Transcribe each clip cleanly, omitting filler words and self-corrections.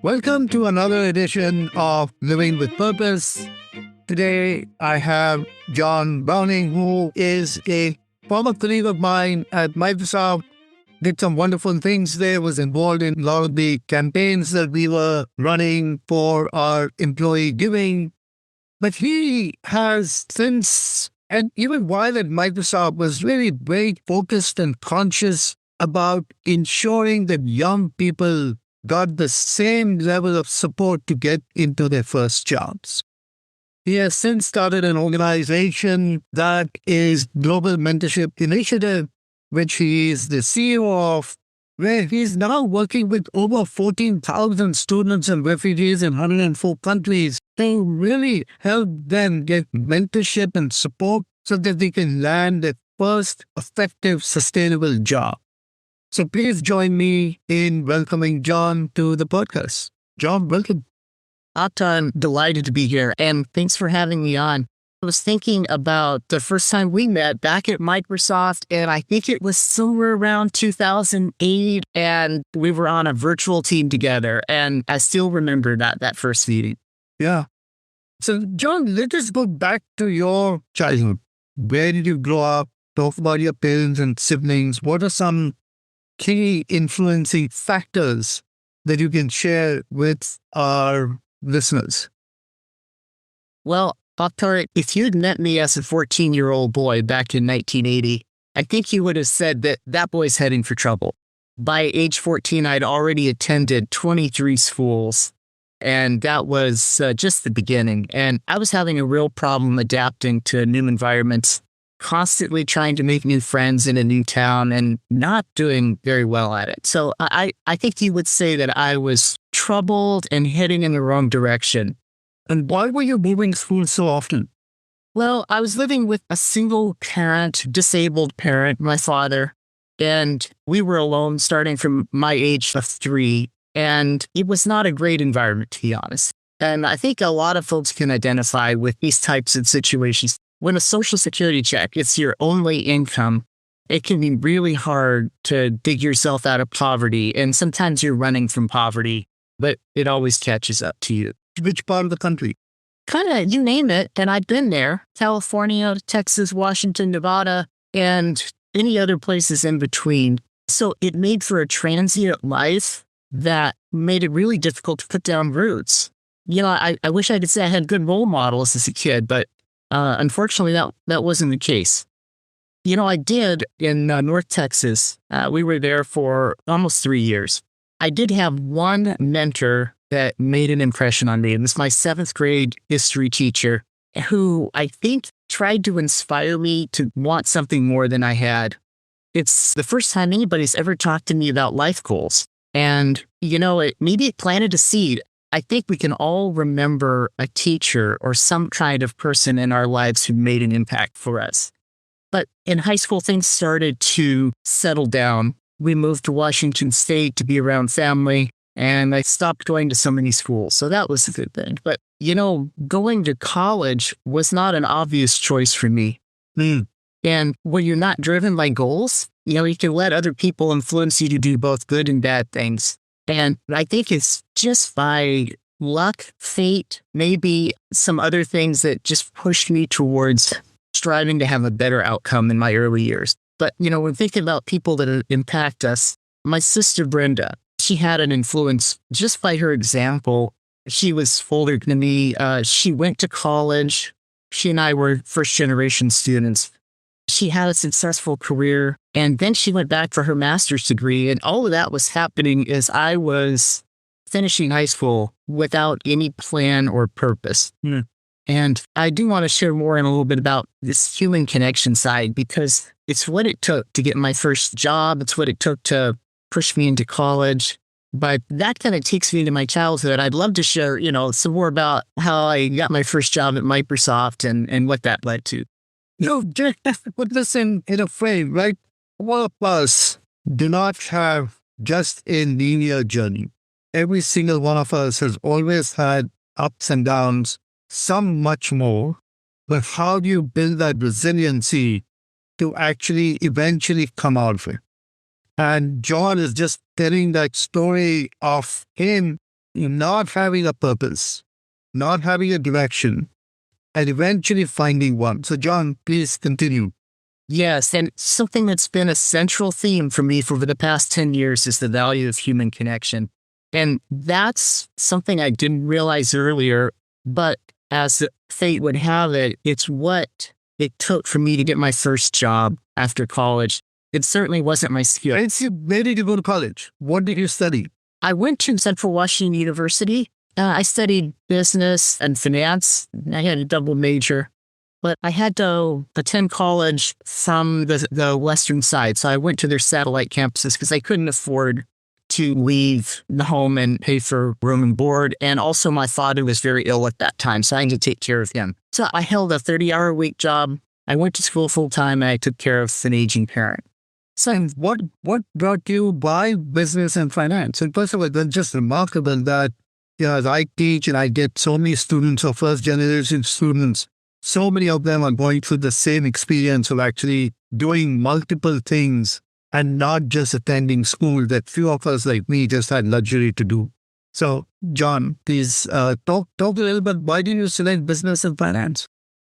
Welcome to another edition of Living with Purpose. Today I have Jon Browning, who is a former colleague of mine at Microsoft, did some wonderful things there, was involved in a lot of the campaigns that we were running for our employee giving. But he has since, and even while at Microsoft, was really very focused and conscious about ensuring that young people got the same level of support to get into their first jobs. He has since started an organization that is Global Mentorship Initiative, which he is the CEO of, where he's now working with over 14,000 students and refugees in 104 countries to really help them get mentorship and support so that they can land their first effective, sustainable job. So please join me in welcoming Jon to the podcast. Jon, welcome. I'm delighted to be here, and thanks for having me on. I was thinking about the first time we met back at Microsoft, and I think it was somewhere around 2008, and we were on a virtual team together, and I still remember that first meeting. Yeah. So, Jon, let us go back to your childhood. Where did you grow up? Talk about your parents and siblings. What are some key influencing factors that you can share with our listeners? Well, Dr., if you'd met me as a 14-year-old boy back in 1980, I think you would have said that boy's heading for trouble. By age 14, I'd already attended 23 schools, and that was just the beginning. And I was having a real problem adapting to new environments, constantly trying to make new friends in a new town and not doing very well at it. So I think you would say that I was troubled and heading in the wrong direction. And why were you moving schools so often? Well, I was living with a single parent, disabled parent, my father, and we were alone starting from my age of 3. And it was not a great environment, to be honest. And I think a lot of folks can identify with these types of situations. When a Social Security check is your only income, it can be really hard to dig yourself out of poverty. And sometimes you're running from poverty, but it always catches up to you. Which part of the country? Kind of, you name it. And I've been there. California, Texas, Washington, Nevada, and any other places in between. So it made for a transient life that made it really difficult to put down roots. You know, I wish I could say I had good role models as a kid, but unfortunately, that wasn't the case. You know, I did in North Texas. We were there for almost 3 years. I did have one mentor that made an impression on me. It was my 7th grade history teacher who I think tried to inspire me to want something more than I had. It's the first time anybody's ever talked to me about life goals. And, you know, maybe it planted a seed. I think we can all remember a teacher or some kind of person in our lives who made an impact for us. But in high school, things started to settle down. We moved to Washington State to be around family, and I stopped going to so many schools. So that was a good thing. But, you know, going to college was not an obvious choice for me. And when you're not driven by goals, you know, you can let other people influence you to do both good and bad things. And I think it's just by luck, fate, maybe some other things that just pushed me towards striving to have a better outcome in my early years. But, you know, when thinking about people that impact us, my sister Brenda, she had an influence just by her example. She was older than me. She went to college. She and I were first-generation students. She had a successful career, and then she went back for her master's degree, and all of that was happening as I was finishing high school without any plan or purpose. And I do want to share more in a little bit about this human connection side, because it's what it took to get my first job. It's what it took to push me into college. But that kind of takes me to my childhood. I'd love to share, you know, some more about how I got my first job at Microsoft and what that led to. No, just put this in a frame, right? All of us do not have just a linear journey. Every single one of us has always had ups and downs, some much more. But how do you build that resiliency to actually eventually come out of it? And Jon is just telling that story of him not having a purpose, not having a direction, and eventually finding one. So, John, please continue. Yes, and something that's been a central theme for me for the past 10 years is the value of human connection. And that's something I didn't realize earlier, but as fate would have it, it's what it took for me to get my first job after college. It certainly wasn't my skill. Where did you go to college? What did you study? I went to Central Washington University. I studied business and finance. I had a double major. But I had to attend college from the western side. So I went to their satellite campuses because I couldn't afford to leave the home and pay for room and board. And also my father was very ill at that time, so I had to take care of him. So I held a 30-hour-a-week job. I went to school full-time, and I took care of an aging parent. So what brought you by business and finance? And first of all, it's just remarkable that, as I teach and I get so many students or first-generation students, so many of them are going through the same experience of actually doing multiple things and not just attending school that few of us like me just had luxury to do. So, John, please talk a little bit. Why did you select business and finance?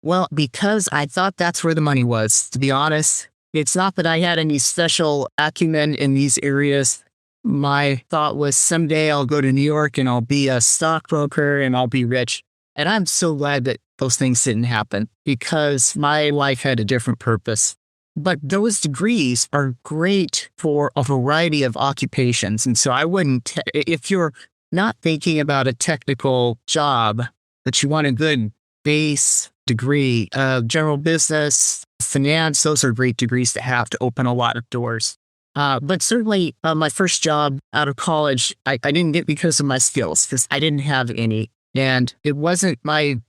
Well, because I thought that's where the money was, to be honest. It's not that I had any special acumen in these areas. My thought was someday I'll go to New York and I'll be a stockbroker and I'll be rich. And I'm so glad that those things didn't happen because my life had a different purpose. But those degrees are great for a variety of occupations. And so I wouldn't, if you're not thinking about a technical job, that you want a good base degree, general business, finance, those are great degrees to have to open a lot of doors. But certainly my first job out of college, I didn't get because of my skills because I didn't have any. And it wasn't my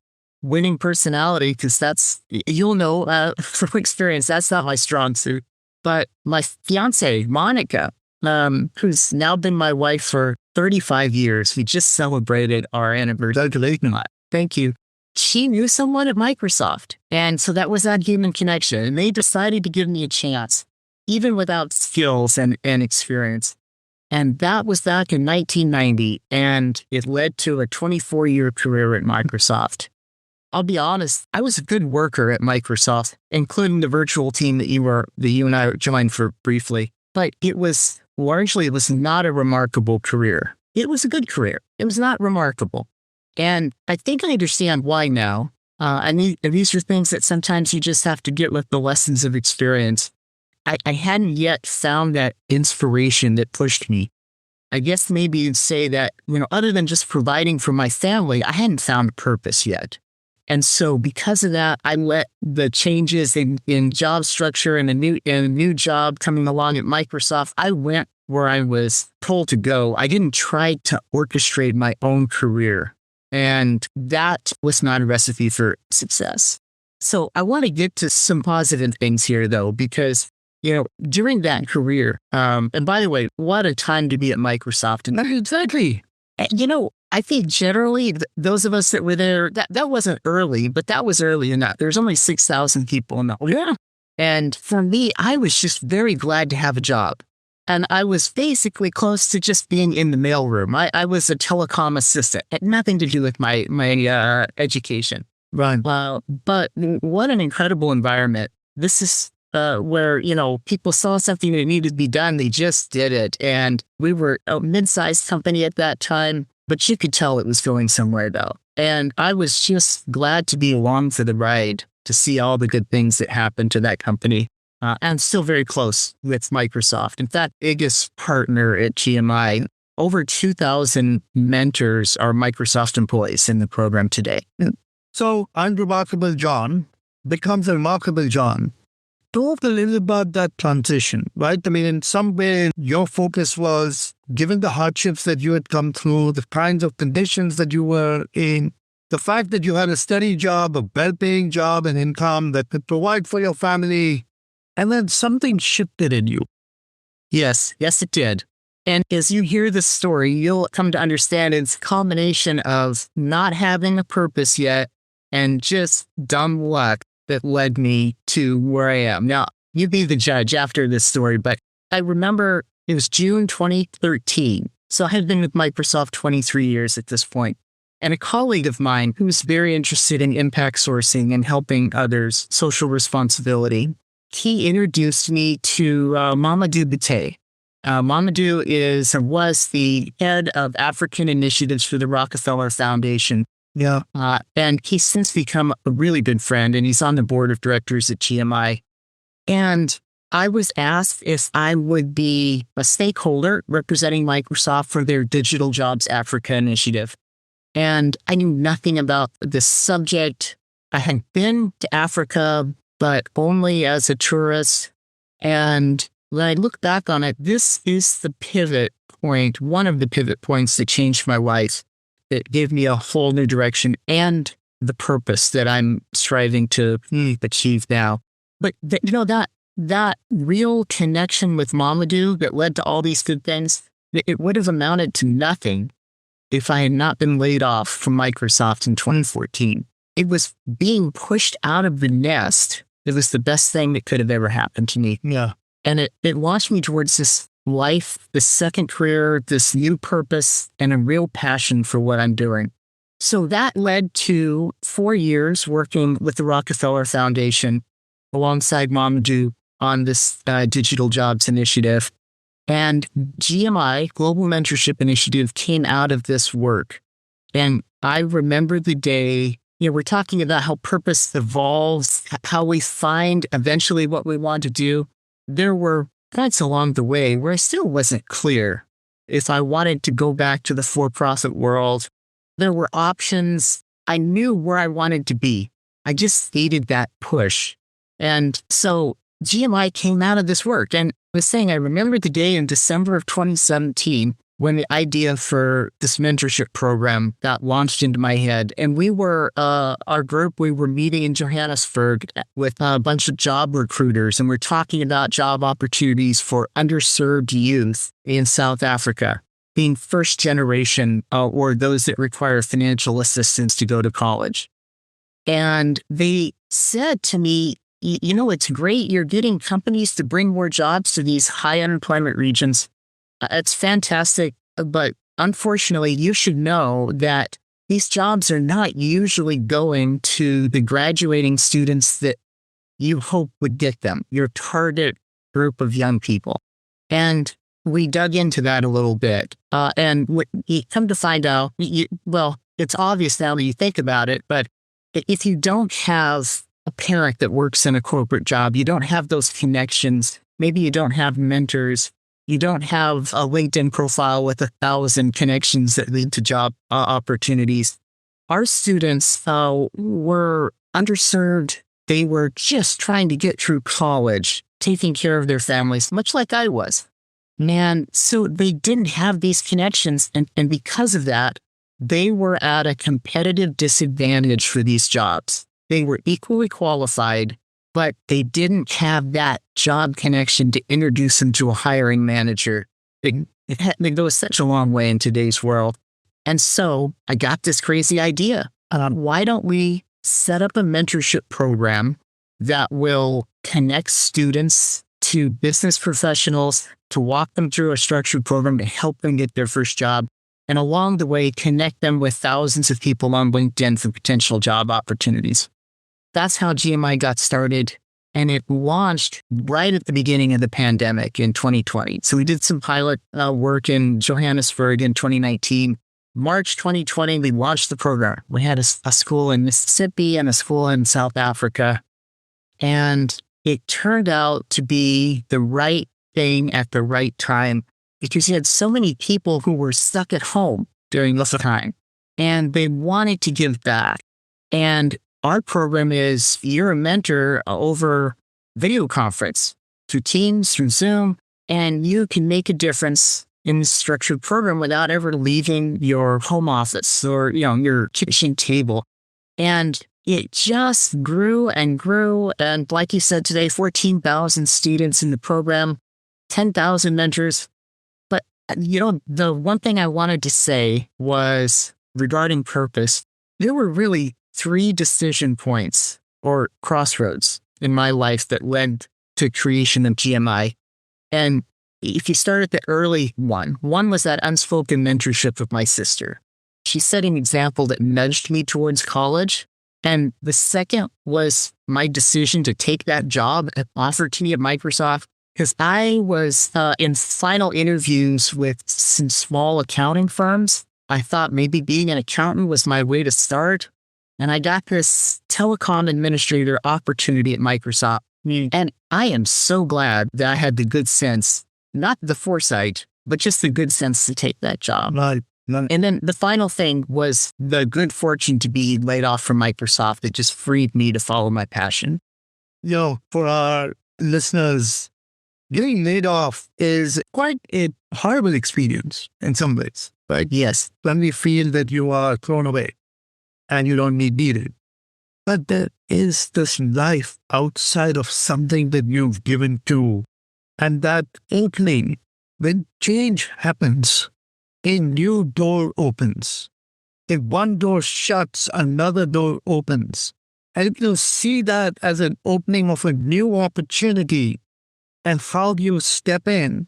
winning personality because that's, you'll know from experience, that's not my strong suit. But my fiance, Monica, who's now been my wife for 35 years, we just celebrated our anniversary. Thank you. She knew someone at Microsoft. And so that was that human connection. And they decided to give me a chance, even without skills and experience. And that was back in 1990, and it led to a 24-year career at Microsoft. I'll be honest, I was a good worker at Microsoft, including the virtual team that you and I joined for briefly. But it was not a remarkable career. It was a good career. It was not remarkable. And I think I understand why now. And these are things that sometimes you just have to get with the lessons of experience. I hadn't yet found that inspiration that pushed me. I guess maybe you'd say that, other than just providing for my family, I hadn't found a purpose yet. And so because of that, I let the changes in job structure and a new job coming along at Microsoft, I went where I was told to go. I didn't try to orchestrate my own career. And that was not a recipe for success. So I want to get to some positive things here, though, because during that career, and by the way, what a time to be at Microsoft. And Exactly. I think generally those of us that were there, that wasn't early, but that was early enough. There's only 6,000 people in that. Yeah. And for me, I was just very glad to have a job. And I was basically close to just being in the mailroom. I was a telecom assistant. It had nothing to do with my education. Right. But what an incredible environment. This is where, people saw something that needed to be done. They just did it. And we were a mid-sized company at that time, but you could tell it was going somewhere, though. And I was just glad to be along for the ride to see all the good things that happened to that company. And still very close with Microsoft. In fact, biggest partner at GMI, over 2,000 mentors are Microsoft employees in the program today. So Unremarkable John becomes a Remarkable John. Talk a little about that transition, right? I mean, in some way, your focus was, given the hardships that you had come through, the kinds of conditions that you were in, the fact that you had a steady job, a well-paying job and income that could provide for your family, and then something shifted in you. Yes, it did. And as you hear this story, you'll come to understand it's a combination of not having a purpose yet and just dumb luck that led me to where I am. Now, you be the judge after this story, but I remember it was June 2013. So I had been with Microsoft 23 years at this point. And a colleague of mine who's very interested in impact sourcing and helping others, social responsibility, he introduced me to Mamadou Bate. Mamadou was the head of African initiatives for the Rockefeller Foundation. Yeah. And he's since become a really good friend, and he's on the board of directors at GMI. And I was asked if I would be a stakeholder representing Microsoft for their Digital Jobs Africa initiative. And I knew nothing about this subject. I had been to Africa, but only as a tourist. And when I look back on it, this is the pivot point, one of the pivot points that changed my life, that gave me a whole new direction and the purpose that I'm striving to achieve now. But that real connection with Mamadou that led to all these good things, it would have amounted to nothing if I had not been laid off from Microsoft in 2014. It was being pushed out of the nest. It was the best thing that could have ever happened to me. Yeah. And it launched me towards this life, this second career, this new purpose, and a real passion for what I'm doing. So that led to 4 years working with the Rockefeller Foundation alongside Mamadou on this digital jobs initiative. And GMI, Global Mentorship Initiative, came out of this work. And I remember the day, we're talking about how purpose evolves, how we find eventually what we want to do. There were points along the way where I still wasn't clear if I wanted to go back to the for-profit world. There were options. I knew where I wanted to be. I just needed that push. And so GMI came out of this work. And I was saying, I remember the day in December of 2017 when the idea for this mentorship program got launched into my head. And we were, our group, we were meeting in Johannesburg with a bunch of job recruiters, and we're talking about job opportunities for underserved youth in South Africa, being first generation or those that require financial assistance to go to college. And they said to me, it's great you're getting companies to bring more jobs to these high unemployment regions. It's fantastic, but unfortunately, you should know that these jobs are not usually going to the graduating students that you hope would get them, your target group of young people. And we dug into that a little bit. And you come to find out, it's obvious now that you think about it, but if you don't have a parent that works in a corporate job, you don't have those connections, maybe you don't have mentors, you don't have a LinkedIn profile with 1,000 connections that lead to job opportunities. Our students were underserved. They were just trying to get through college, taking care of their families, much like I was. And so they didn't have these connections. And because of that, they were at a competitive disadvantage for these jobs. They were equally qualified, but they didn't have that job connection to introduce them to a hiring manager. It goes such a long way in today's world. And so I got this crazy idea. Why don't we set up a mentorship program that will connect students to business professionals, to walk them through a structured program to help them get their first job, and along the way, connect them with thousands of people on LinkedIn for potential job opportunities. That's how GMI got started. And it launched right at the beginning of the pandemic in 2020. So we did some pilot work in Johannesburg in 2019. March 2020, we launched the program. We had a school in Mississippi and a school in South Africa. And it turned out to be the right thing at the right time because you had so many people who were stuck at home during this time and they wanted to give back. And our program is you're a mentor over video conference through Teams, through Zoom, and you can make a difference in the structured program without ever leaving your home office or, your kitchen table. And it just grew and grew. And like you said today, 14,000 students in the program, 10,000 mentors. But, the one thing I wanted to say was regarding purpose, there were really 3 decision points or crossroads in my life that led to creation of GMI. And if you start at the early one was that unspoken mentorship of my sister. She set an example that nudged me towards college. And the second was my decision to take that job offered to me at Microsoft, because I was in final interviews with some small accounting firms. I thought maybe being an accountant was my way to start. And I got this telecom administrator opportunity at Microsoft. And I am so glad that I had the good sense, not the foresight, but just the good sense to take that job. Right. And then the final thing was the good fortune to be laid off from Microsoft that just freed me to follow my passion. For our listeners, getting laid off is quite a horrible experience in some ways, right? Yes. When we feel that you are thrown away and you don't need needed. But there is this life outside of something that you've given to. And that opening, when change happens, a new door opens. If one door shuts, another door opens. And if you see that as an opening of a new opportunity, and how you step in.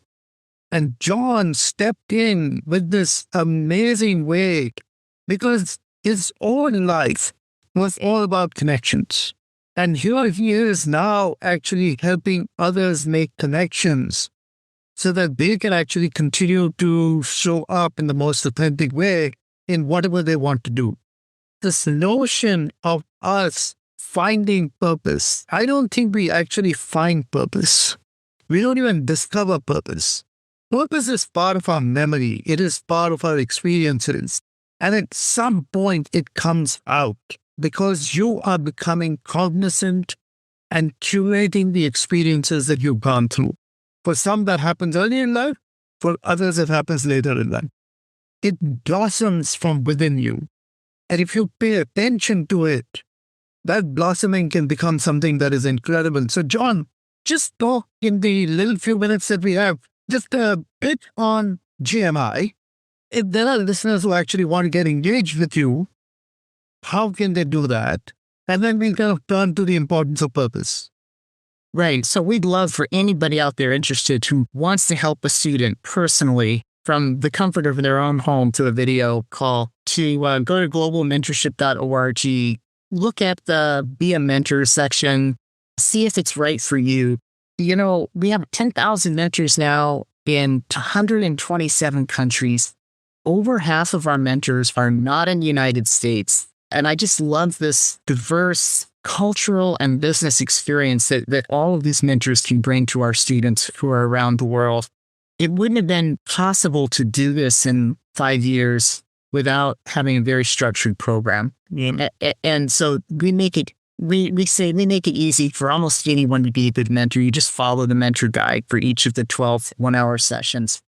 And Jon stepped in with this amazing way because his own life was all about connections. And here he is now actually helping others make connections so that they can actually continue to show up in the most authentic way in whatever they want to do. This notion of us finding purpose, I don't think we actually find purpose. We don't even discover purpose. Purpose is part of our memory. It is part of our experiences. And at some point, it comes out because you are becoming cognizant and curating the experiences that you've gone through. For some, that happens early in life. For others, it happens later in life. It blossoms from within you. And if you pay attention to it, that blossoming can become something that is incredible. So, Jon, just talk in the little few minutes that we have, just a bit on GMI. If there are listeners who actually want to get engaged with you, how can they do that? And then we'll kind of turn to the importance of purpose. Right. So we'd love for anybody out there interested who wants to help a student personally from the comfort of their own home to a video call to go to globalmentorship.org, look at the Be a Mentor section, see if it's right for you. We have 10,000 mentors now in 127 countries. Over half of our mentors are not in the United States. And I just love this diverse cultural and business experience that all of these mentors can bring to our students who are around the world. It wouldn't have been possible to do this in 5 years without having a very structured program. And so we make it easy for almost anyone to be a good mentor. You just follow the mentor guide for each of the 12 one-hour sessions.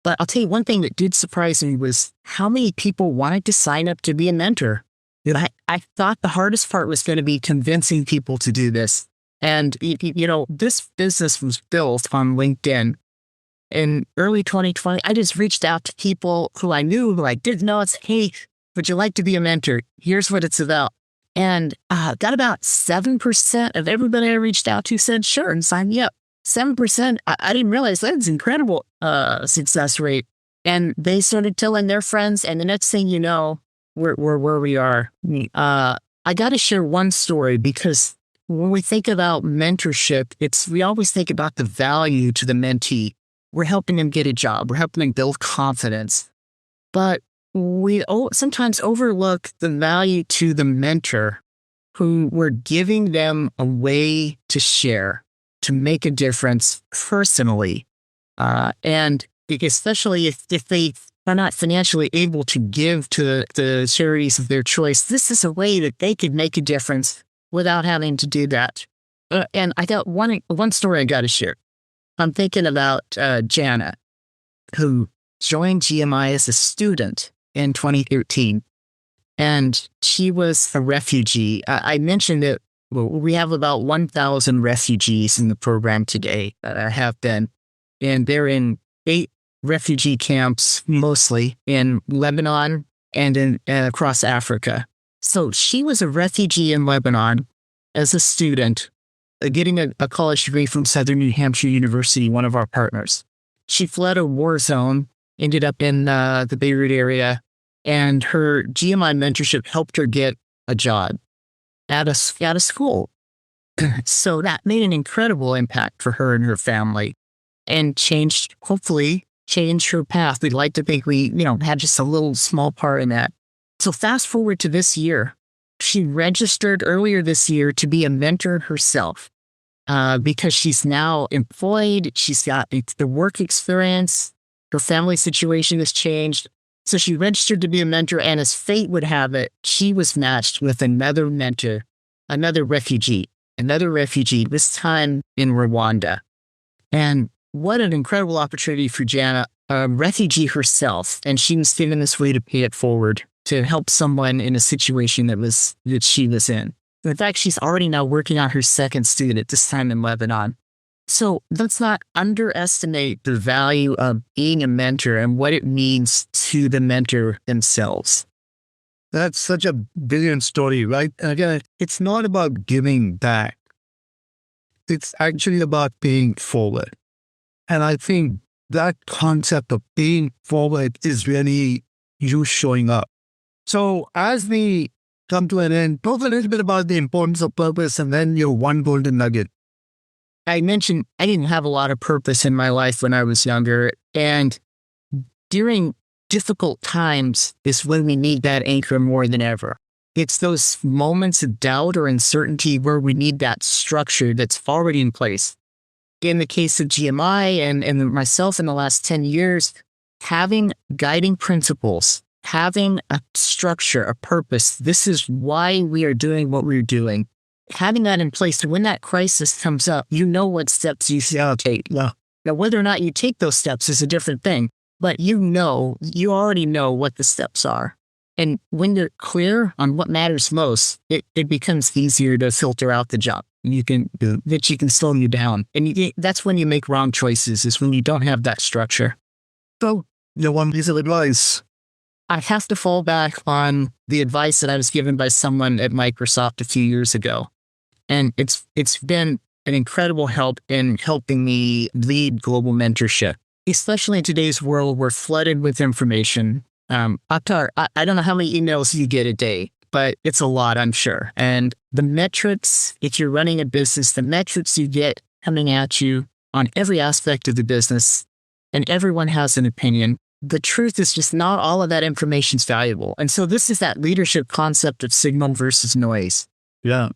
But I'll tell you one thing that did surprise me was how many people wanted to sign up to be a mentor. I thought the hardest part was going to be convincing people to do this. And, this business was built on LinkedIn. In early 2020, I just reached out to people who I knew, who I didn't know. It's, hey, would you like to be a mentor? Here's what it's about. And got about 7% of everybody I reached out to said, sure, and signed me up. 7%, I didn't realize that's incredible success rate. And they started telling their friends, and the next thing you know, we're where we are. I got to share one story because when we think about mentorship, we always think about the value to the mentee. We're helping them get a job. We're helping them build confidence. But we sometimes overlook the value to the mentor who we're giving them a way to share, to make a difference personally. And especially if they are not financially able to give to the charities of their choice, this is a way that they could make a difference without having to do that. And I got one story I got to share. I'm thinking about Jana, who joined GMI as a student in 2013. And she was a refugee. I mentioned that we have about 1,000 refugees in the program today that have been. And they're in 8 refugee camps, mostly in Lebanon and across Africa. So she was a refugee in Lebanon as a student, getting a college degree from Southern New Hampshire University, one of our partners. She fled a war zone, ended up in the Beirut area, and her GMI mentorship helped her get a job at a school. So that made an incredible impact for her and her family and hopefully changed her path. We'd like to think we, had just a little small part in that. So fast forward to this year, she registered earlier this year to be a mentor herself because she's now employed. She's got the work experience. Her family situation has changed. So she registered to be a mentor, and as fate would have it, she was matched with another mentor, another refugee, this time in Rwanda. And what an incredible opportunity for Jana, a refugee herself, and she was given this way to pay it forward to help someone in a situation that she was in. In fact, she's already now working on her second student, this time in Lebanon. So let's not underestimate the value of being a mentor and what it means to the mentor themselves. That's such a brilliant story, right? And again, it's not about giving back. It's actually about paying forward. And I think that concept of paying forward is really you showing up. So as we come to an end, talk a little bit about the importance of purpose and then your one golden nugget. I mentioned I didn't have a lot of purpose in my life when I was younger. And during difficult times is when we need that anchor more than ever. It's those moments of doubt or uncertainty where we need that structure that's already in place. In the case of GMI and myself in the last 10 years, having guiding principles, having a structure, a purpose, this is why we are doing what we're doing. Having that in place, so when that crisis comes up, you know what steps you should take. Now, whether or not you take those steps is a different thing, but you already know what the steps are. And when you're clear on what matters most, it becomes easier to filter out the junk. That you can slow you down. And that's when you make wrong choices, is when you don't have that structure. So, one piece of advice. I have to fall back on the advice that I was given by someone at Microsoft a few years ago. And it's been an incredible help in helping me lead global mentorship, especially in today's world. We're flooded with information. Akhtar, I don't know how many emails you get a day, but it's a lot, I'm sure. And the metrics, if you're running a business, the metrics you get coming at you on every aspect of the business, and everyone has an opinion. The truth is just not all of that information is valuable. And so this is that leadership concept of signal versus noise. Yeah.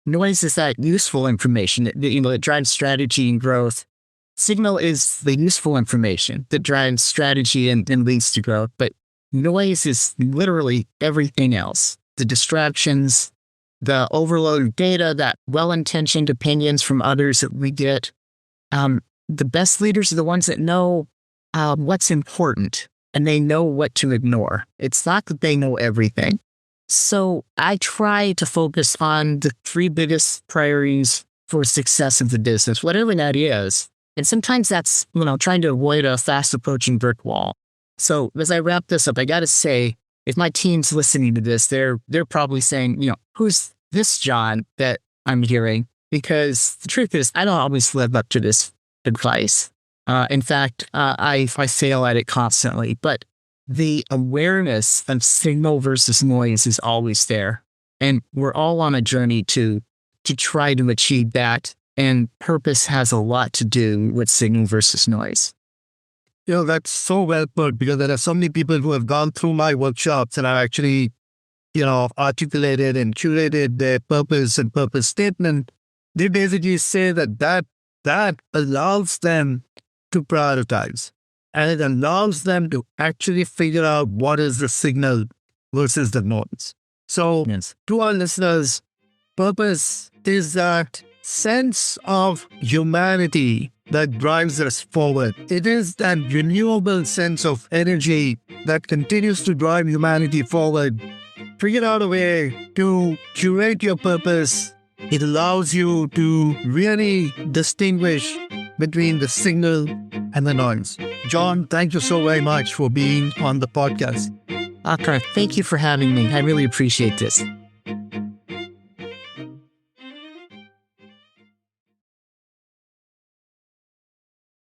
Noise is that useful information that drives strategy and growth. Signal is the useful information that drives strategy and leads to growth. But noise is literally everything else. The distractions, the overloaded data, that well-intentioned opinions from others that we get. The best leaders are the ones that know what's important and they know what to ignore. It's not that they know everything. So I try to focus on the 3 biggest priorities for success of the business, whatever that is. And sometimes that's, trying to avoid a fast approaching brick wall. So as I wrap this up, I got to say, if my team's listening to this, they're probably saying, who's this Jon that I'm hearing? Because the truth is, I don't always live up to this advice. In fact, I fail at it constantly. But the awareness of signal versus noise is always there. And we're all on a journey to try to achieve that. And purpose has a lot to do with signal versus noise. That's so well put, because there are so many people who have gone through my workshops and have actually, articulated and curated their purpose and purpose statement. They basically say that allows them to prioritize. And it allows them to actually figure out what is the signal versus the noise. So To our listeners, purpose is that sense of humanity that drives us forward. It is that renewable sense of energy that continues to drive humanity forward. Figure out a way to curate your purpose. It allows you to really distinguish between the signal and the noise. Jon, thank you so very much for being on the podcast. Akhtar, thank you for having me. I really appreciate this.